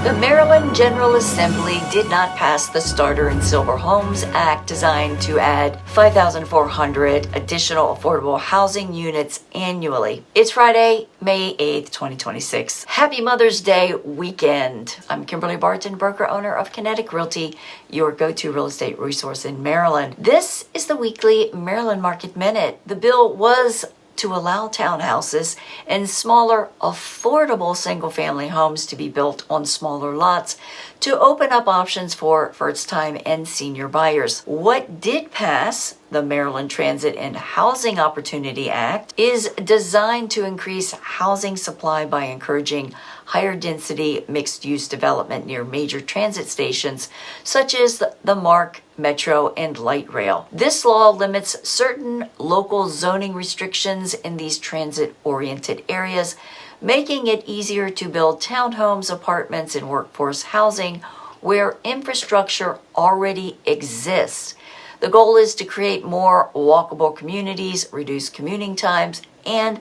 The Maryland General Assembly did not pass the Starter and Silver Homes Act designed to add 5,400 additional affordable housing units annually. It's Friday, May 8th, 2026. Happy Mother's Day weekend. I'm Kimberly Barton, broker owner of Kinetic Realty, your go-to real estate resource in Maryland. This is the weekly Maryland Market Minute. The bill was to allow townhouses and smaller, affordable single-family homes to be built on smaller lots to open up options for first-time and senior buyers. What did pass, the Maryland Transit and Housing Opportunity Act, is designed to increase housing supply by encouraging higher density mixed-use development near major transit stations such as the MARC, Metro, and Light Rail. This law limits certain local zoning restrictions in these transit-oriented areas, making it easier to build townhomes, apartments, and workforce housing where infrastructure already exists. The goal is to create more walkable communities, reduce commuting times, and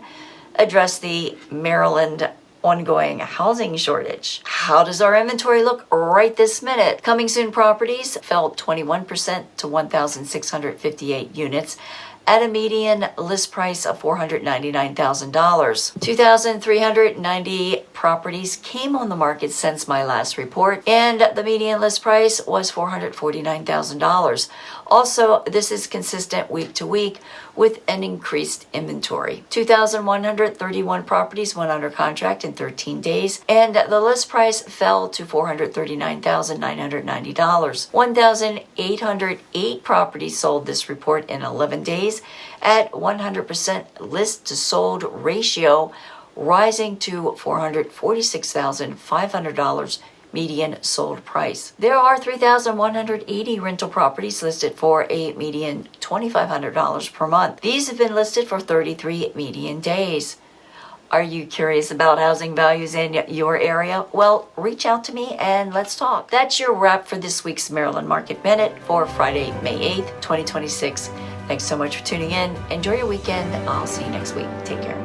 address the Maryland ongoing housing shortage. How does our inventory look right this minute? Coming soon properties fell 21% to 1,658 units at a median list price of $499,000. 2,390 properties came on the market since my last report, and the median list price was $449,000. Also, this is consistent week to week with an increased inventory. 2,131 properties went under contract in 13 days, and the list price fell to $439,990. 1,808 properties sold this report in 11 days at 100% list to sold ratio, rising to $446,500 median sold price. There are 3,180 rental properties listed for a median $2,500 per month. These have been listed for 33 median days. Are you curious about housing values in your area? Well, reach out to me and let's talk. That's your wrap for this week's Maryland Market Minute for Friday, May 8th, 2026. Thanks so much for tuning in. Enjoy your weekend. I'll see you next week. Take care.